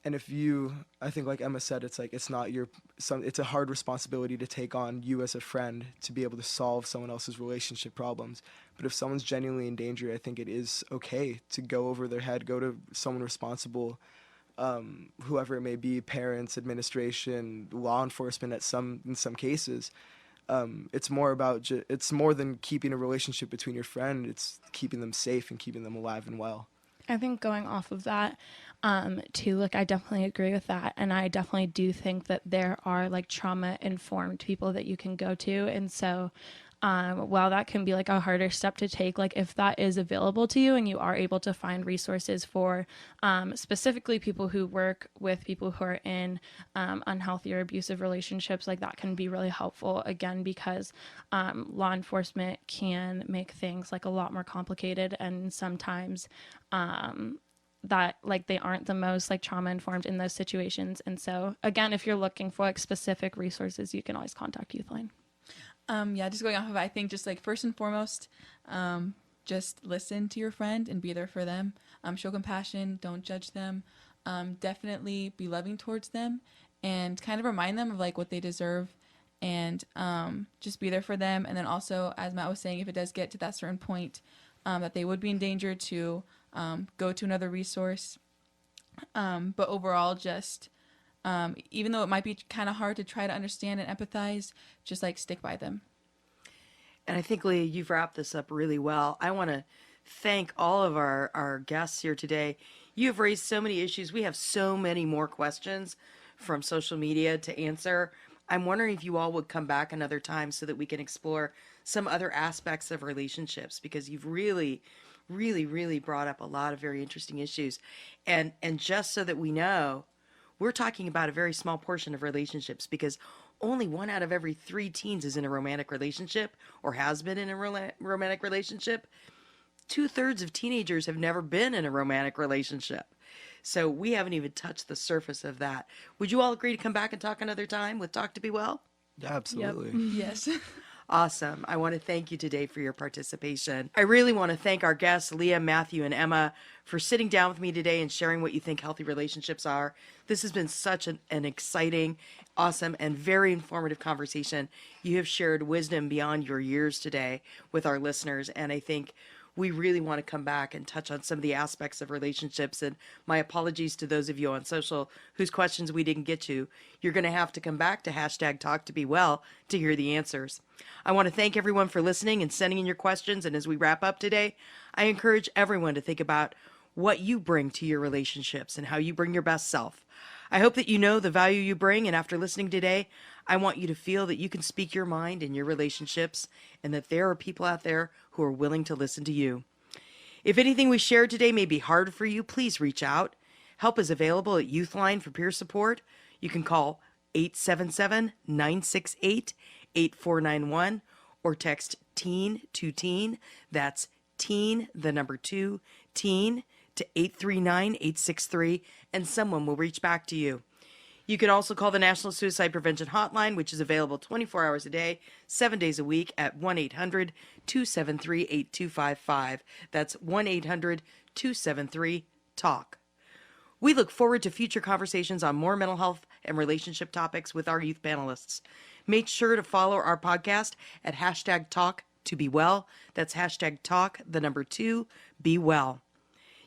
And I think like Emma said, it's like it's a hard responsibility to take on you as a friend to be able to solve someone else's relationship problems. But if someone's genuinely in danger, I think it is okay to go over their head, go to someone responsible, whoever it may be, parents, administration, law enforcement. In some cases, it's more than keeping a relationship between your friend. It's keeping them safe and keeping them alive and well. I think going off of that, too, like I definitely agree with that. And I definitely do think that there are like trauma informed people that you can go to. And so, while that can be like a harder step to take, like if that is available to you and you are able to find resources for, specifically people who work with people who are in, unhealthy or abusive relationships, like that can be really helpful again, because, law enforcement can make things like a lot more complicated, and sometimes, that like they aren't the most like trauma informed in those situations. And so again, if you're looking for like specific resources, you can always contact Youthline. Just going off of, I think just like first and foremost, just listen to your friend and be there for them. Show compassion, don't judge them. Definitely be loving towards them and kind of remind them of like what they deserve, and just be there for them. And then also, as Matt was saying, if it does get to that certain point that they would be in danger, to go to another resource. But overall, just even though it might be kind of hard to try to understand and empathize, just like stick by them. And I think, Leah, you've wrapped this up really well. I want to thank all of our guests here today. You have raised so many issues. We have so many more questions from social media to answer. I'm wondering if you all would come back another time so that we can explore some other aspects of relationships, because you've really brought up a lot of very interesting issues. And just so that we know, we're talking about a very small portion of relationships, because only 1 out of every 3 teens is in a romantic relationship or has been in a romantic relationship. 2/3 of teenagers have never been in a romantic relationship. So we haven't even touched the surface of that. Would you all agree to come back and talk another time with Talk2BeWell? Yeah, absolutely. Yes. Awesome. I want to thank you today for your participation. I really want to thank our guests, Leah, Matthew, and Emma, for sitting down with me today and sharing what you think healthy relationships are. This has been such an exciting, awesome, and very informative conversation. You have shared wisdom beyond your years today with our listeners, and I think we really want to come back and touch on some of the aspects of relationships. And my apologies to those of you on social whose questions we didn't get to. You're going to have to come back to #Talk2BeWell to hear the answers. I want to thank everyone for listening and sending in your questions. And as we wrap up today, I encourage everyone to think about what you bring to your relationships and how you bring your best self. I hope that you know the value you bring, and after listening today, I want you to feel that you can speak your mind in your relationships, and that there are people out there who are willing to listen to you. If anything we shared today may be hard for you, please reach out. Help is available at Youthline for peer support. You can call 877-968-8491 or text TEEN to TEEN. That's TEEN, the number 2, TEEN, to 839-863, and someone will reach back to you. You can also call the National Suicide Prevention Hotline, which is available 24 hours a day, 7 days a week at 1-800-273-8255. That's 1-800-273-TALK. We look forward to future conversations on more mental health and relationship topics with our youth panelists. Make sure to follow our podcast at #Talk2BeWell. That's #Talk, the number 2, be well.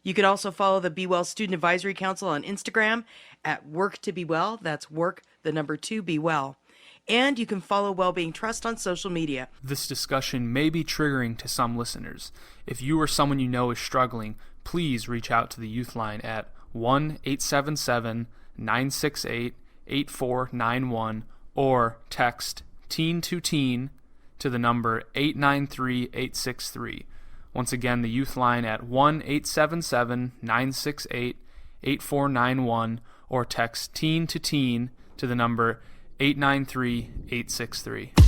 You can also follow the Be Well Student Advisory Council on Instagram at Work2BeWell. That's work, the number 2, be well. And you can follow Well BeingTrust on social media. This discussion may be triggering to some listeners. If you or someone you know is struggling, please reach out to the Youth Line at 1-877-968-8491 or text teen to teen to the number 893-863. Once again, the youth line at 1-877-968-8491 or text teen to teen to the number 893-863.